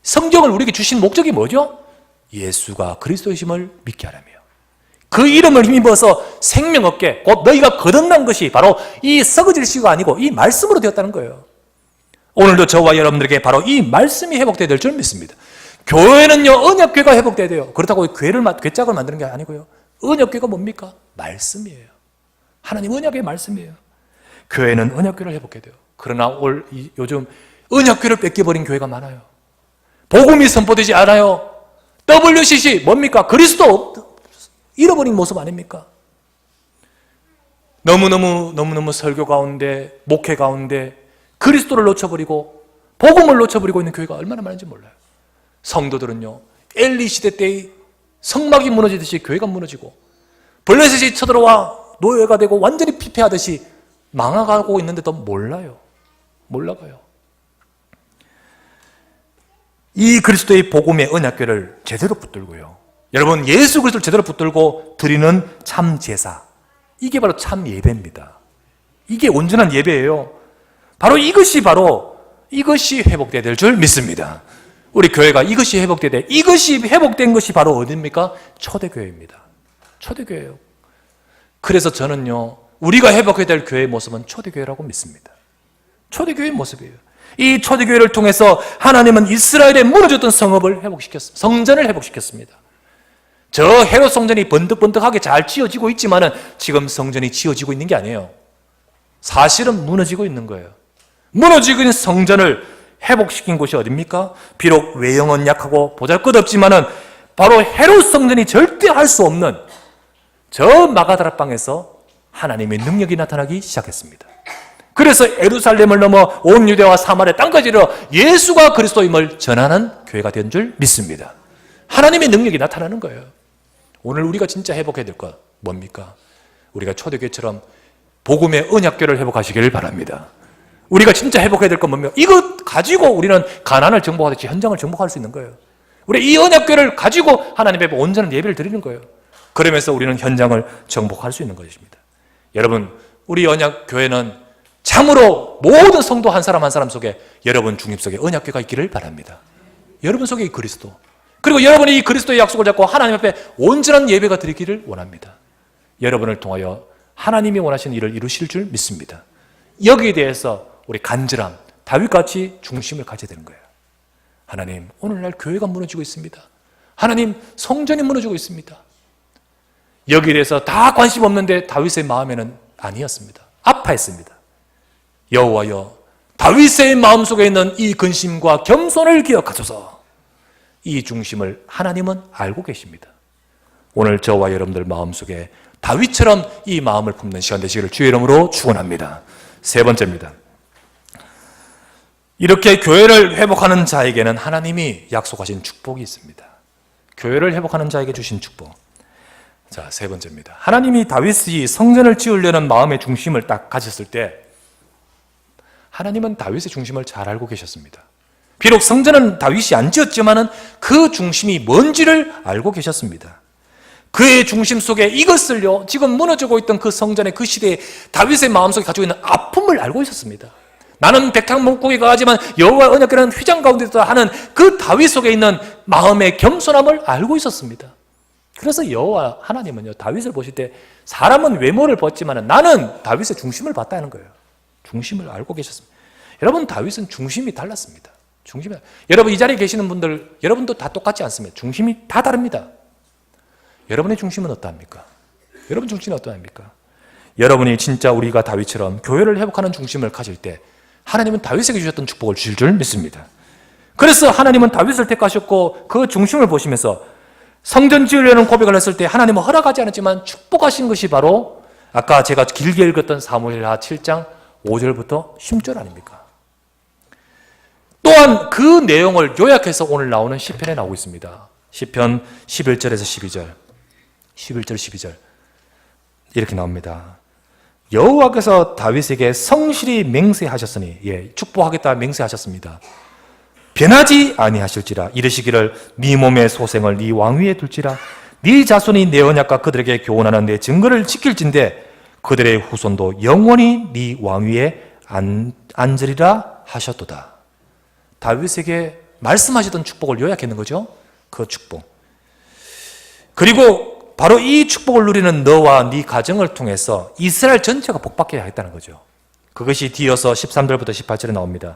성경을 우리에게 주신 목적이 뭐죠? 예수가 그리스도이심을 믿게 하라며 그 이름을 힘입어서 생명 얻게, 곧 너희가 거듭난 것이 바로 이 썩어질 씨가 아니고 이 말씀으로 되었다는 거예요. 오늘도 저와 여러분들에게 바로 이 말씀이 회복되어야 될 줄 믿습니다. 교회는요, 언약궤가 회복되어야 돼요. 그렇다고 괴짝을 만드는 게 아니고요. 언약궤가 뭡니까? 말씀이에요. 하나님 언약의 말씀이에요. 교회는 언약궤를 회복해야 돼요. 그러나 요즘 언약궤를 뺏겨버린 교회가 많아요. 복음이 선포되지 않아요. WCC 뭡니까? 그리스도 잃어버린 모습 아닙니까? 너무너무 설교 가운데, 목회 가운데 그리스도를 놓쳐버리고 복음을 놓쳐버리고 있는 교회가 얼마나 많은지 몰라요. 성도들은요, 엘리 시대 때의 성막이 무너지듯이 교회가 무너지고 블레셋이 쳐들어와 노예가 되고 완전히 피폐하듯이 망해가고 있는데도 몰라가요. 이 그리스도의 복음의 언약궤를 제대로 붙들고요, 여러분, 예수 그리스도를 제대로 붙들고 드리는 참 제사, 이게 바로 참 예배입니다. 이게 온전한 예배예요. 이것이 회복되어야 될 줄 믿습니다. 우리 교회가 이것이 회복되어야 돼. 이것이 회복된 것이 바로 어디입니까? 초대교회입니다. 초대교회예요. 그래서 저는요, 우리가 회복해야 될 교회의 모습은 초대교회라고 믿습니다. 초대교회의 모습이에요. 이 초대교회를 통해서 하나님은 이스라엘의 무너졌던 성전을 회복시켰습니다. 저 헤롯 성전이 번득번득하게 잘 지어지고 있지만은 지금 성전이 지어지고 있는 게 아니에요. 사실은 무너지고 있는 거예요. 무너지고 있는 성전을 회복시킨 곳이 어디입니까? 비록 외형은 약하고 보잘것없지만은 바로 헤롯 성전이 절대 할 수 없는 저 마가다락방에서 하나님의 능력이 나타나기 시작했습니다. 그래서 예루살렘을 넘어 온 유대와 사마리아 땅까지 이르러 예수가 그리스도임을 전하는 교회가 된 줄 믿습니다. 하나님의 능력이 나타나는 거예요. 오늘 우리가 진짜 회복해야 될 것 뭡니까? 우리가 초대교회처럼 복음의 언약궤를 회복하시길 바랍니다. 우리가 진짜 회복해야 될 건 뭐며? 이것 가지고 우리는 가난을 정복하듯이 현장을 정복할 수 있는 거예요. 우리 이 언약궤를 가지고 하나님 앞에 온전한 예배를 드리는 거예요. 그러면서 우리는 현장을 정복할 수 있는 것입니다. 여러분, 우리 언약교회는 참으로 모든 성도 한 사람 한 사람 속에 여러분 중립 속에 언약궤가 있기를 바랍니다. 여러분 속에 이 그리스도, 그리고 여러분이 이 그리스도의 약속을 잡고 하나님 앞에 온전한 예배가 드리기를 원합니다. 여러분을 통하여 하나님이 원하시는 일을 이루실 줄 믿습니다. 여기에 대해서 우리 간절함, 다윗같이 중심을 가져야 되는 거예요. 하나님, 오늘날 교회가 무너지고 있습니다. 하나님, 성전이 무너지고 있습니다. 여기에 대해서 다 관심 없는데 다윗의 마음에는 아니었습니다. 아파했습니다. 여호와여, 다윗의 마음속에 있는 이 근심과 겸손을 기억하소서. 이 중심을 하나님은 알고 계십니다. 오늘 저와 여러분들 마음속에 다윗처럼 이 마음을 품는 시간 되시기를 주의 이름으로 축원합니다. 세 번째입니다. 이렇게 교회를 회복하는 자에게는 하나님이 약속하신 축복이 있습니다. 교회를 회복하는 자에게 주신 축복. 자, 세 번째입니다. 하나님이 다윗이 성전을 지으려는 마음의 중심을 딱 가졌을 때 하나님은 다윗의 중심을 잘 알고 계셨습니다. 비록 성전은 다윗이 안 지었지만은 그 중심이 뭔지를 알고 계셨습니다. 그의 중심 속에 이것을요, 지금 무너지고 있던 그 성전의 그 시대에 다윗의 마음속에 가지고 있는 아픔을 알고 있었습니다. 나는 백향목국에 가지만 여호와 언약궤는 휘장 가운데 있다 하는 그 다윗 속에 있는 마음의 겸손함을 알고 있었습니다. 그래서 여호와 하나님은요, 다윗을 보실 때 사람은 외모를 봤지만 나는 다윗의 중심을 봤다는 거예요. 중심을 알고 계셨습니다. 여러분, 다윗은 중심이 달랐습니다. 여러분 이 자리에 계시는 분들, 여러분도 다 똑같지 않습니다. 중심이 다 다릅니다. 여러분의 중심은 어떠합니까? 여러분 중심은 어떠합니까? 여러분이 진짜 우리가 다윗처럼 교회를 회복하는 중심을 가질 때 하나님은 다윗에게 주셨던 축복을 주실 줄 믿습니다. 그래서 하나님은 다윗을 택하셨고 그 중심을 보시면서 성전 지으려는 고백을 했을 때 하나님은 허락하지 않았지만 축복하신 것이 바로 아까 제가 길게 읽었던 사무엘하 7장 5절부터 10절 아닙니까? 또한 그 내용을 요약해서 오늘 나오는 시편에 나오고 있습니다. 시편 11절에서 11절 이렇게 나옵니다. 여호와께서 다윗에게 성실히 맹세하셨으니, 축복하겠다 맹세하셨습니다. 변하지 아니하실지라. 이르시기를 네 몸의 소생을 네 왕위에 둘지라. 네 자손이 내 언약과 그들에게 교훈하는 내 증거를 지킬진대 그들의 후손도 영원히 네 왕위에 앉으리라 하셨도다. 다윗에게 말씀하시던 축복을 요약했는 거죠. 그 축복. 그리고 바로 이 축복을 누리는 너와 네 가정을 통해서 이스라엘 전체가 복받게 했다는 거죠. 그것이 뒤어서 13절부터 18절에 나옵니다.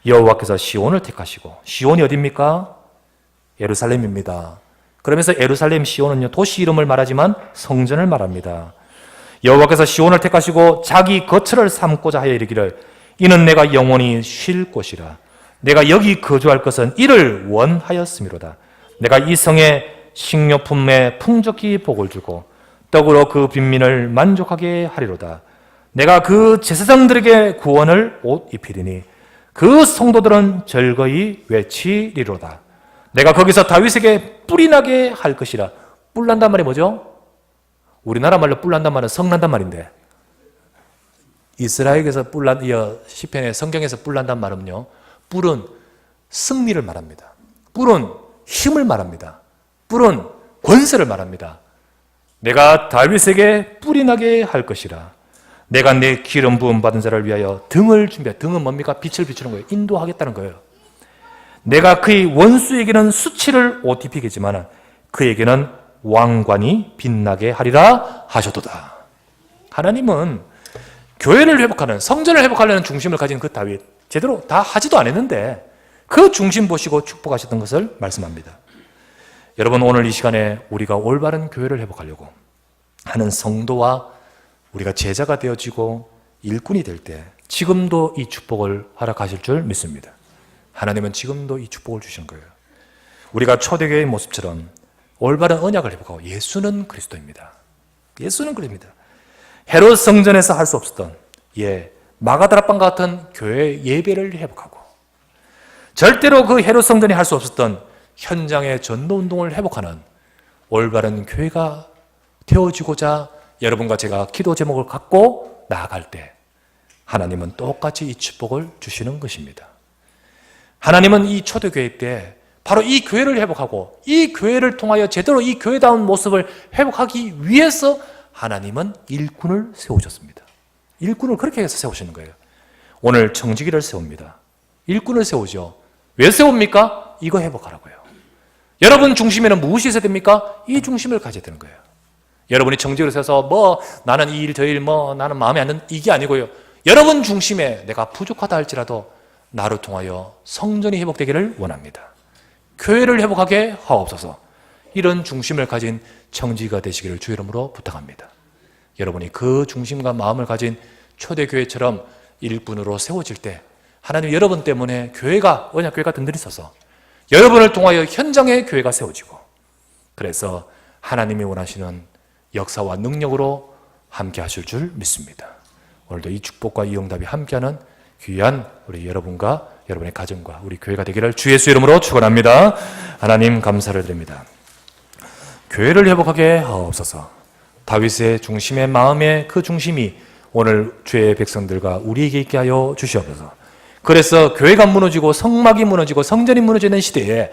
여호와께서 시온을 택하시고, 시온이 어디입니까? 예루살렘입니다. 그러면서 예루살렘 시온은요, 도시 이름을 말하지만 성전을 말합니다. 여호와께서 시온을 택하시고 자기 거처를 삼고자 하여 이르기를 이는 내가 영원히 쉴 곳이라. 내가 여기 거주할 것은 이를 원하였음이로다. 내가 이 성에 식료품에 풍족히 복을 주고 떡으로 그 빈민을 만족하게 하리로다. 내가 그 제사장들에게 구원을 옷 입히리니 그 성도들은 즐거이 외치리로다. 내가 거기서 다윗에게 뿔이 나게 할 것이라. 뿔 난단 말이 뭐죠? 우리나라 말로 뿔 난단 말은 성난단 말인데, 이스라엘에서 시편의 성경에서 뿔 난단 말은요, 뿔은 승리를 말합니다. 뿔은 힘을 말합니다. 뿔은 권세를 말합니다. 내가 다윗에게 뿔이 나게 할 것이라. 내가 내 기름 부음 받은 자를 위하여 등을 준비해. 등은 뭡니까? 빛을 비추는 거예요. 인도하겠다는 거예요. 내가 그의 원수에게는 수치를 옷 입히겠지만 그에게는 왕관이 빛나게 하리라 하셨도다. 하나님은 교회를 회복하는, 성전을 회복하려는 중심을 가진 그 다윗, 제대로 다 하지도 않았는데 그 중심 보시고 축복하셨던 것을 말씀합니다. 여러분, 오늘 이 시간에 우리가 올바른 교회를 회복하려고 하는 성도와 우리가 제자가 되어지고 일꾼이 될 때 지금도 이 축복을 허락하실 줄 믿습니다. 하나님은 지금도 이 축복을 주시는 거예요. 우리가 초대교회의 모습처럼 올바른 언약을 회복하고, 예수는 그리스도입니다. 예수는 그리스도입니다. 헤롯 성전에서 할 수 없었던 마가다락방 같은 교회 예배를 회복하고, 절대로 그 헤롯 성전이 할 수 없었던 현장의 전도운동을 회복하는 올바른 교회가 되어지고자 여러분과 제가 기도 제목을 갖고 나아갈 때 하나님은 똑같이 이 축복을 주시는 것입니다. 하나님은 이 초대교회 때 바로 이 교회를 회복하고 이 교회를 통하여 제대로 이 교회다운 모습을 회복하기 위해서 하나님은 일꾼을 세우셨습니다. 일꾼을 그렇게 해서 세우시는 거예요. 오늘 청지기를 세웁니다. 일꾼을 세우죠. 왜 세웁니까? 이거 회복하라고요. 여러분 중심에는 무엇이 있어야 됩니까? 이 중심을 가져야 되는 거예요. 여러분이 청지기를 세워서 나는 이 일 저 일 나는 마음에 안 드는 이게 아니고요. 여러분 중심에 내가 부족하다 할지라도 나를 통하여 성전이 회복되기를 원합니다. 교회를 회복하게 하옵소서. 이런 중심을 가진 청지기가 되시기를 주 이름으로 부탁합니다. 여러분이 그 중심과 마음을 가진 초대교회처럼 일꾼으로 세워질 때 하나님 여러분 때문에 교회가 언약교회가 든든히 서서 여러분을 통하여 현장의 교회가 세워지고 그래서 하나님이 원하시는 역사와 능력으로 함께 하실 줄 믿습니다. 오늘도 이 축복과 이 응답이 함께하는 귀한 우리 여러분과 여러분의 가정과 우리 교회가 되기를 주 예수 이름으로 축원합니다. 하나님 감사를 드립니다. 교회를 회복하게 하옵소서. 다윗의 중심의 마음의 그 중심이 오늘 주의 백성들과 우리에게 있게 하여 주시옵소서. 그래서 교회가 무너지고 성막이 무너지고 성전이 무너지는 시대에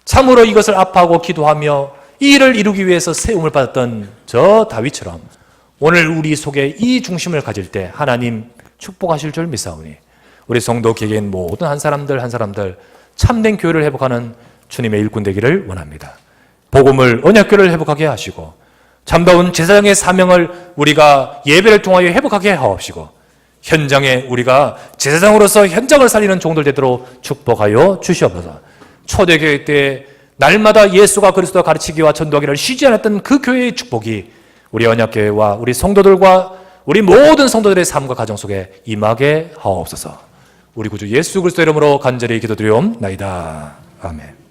참으로 이것을 아파하고 기도하며 이 일을 이루기 위해서 세움을 받았던 저 다윗처럼 오늘 우리 속에 이 중심을 가질 때 하나님 축복하실 줄 믿사오니 우리 성도 개개인 모든 한 사람들 참된 교회를 회복하는 주님의 일꾼 되기를 원합니다. 복음을 언약교를 회복하게 하시고 참다운 제사장의 사명을 우리가 예배를 통하여 회복하게 하옵시고 현장에 우리가 제사장으로서 현장을 살리는 종들 되도록 축복하여 주시옵소서. 초대교회 때 날마다 예수가 그리스도가 가르치기와 전도하기를 쉬지 않았던 그 교회의 축복이 우리 언약교회와 우리 성도들과 우리 모든 성도들의 삶과 가정 속에 임하게 하옵소서. 우리 구주 예수 그리스도 이름으로 간절히 기도드리옵나이다. 아멘.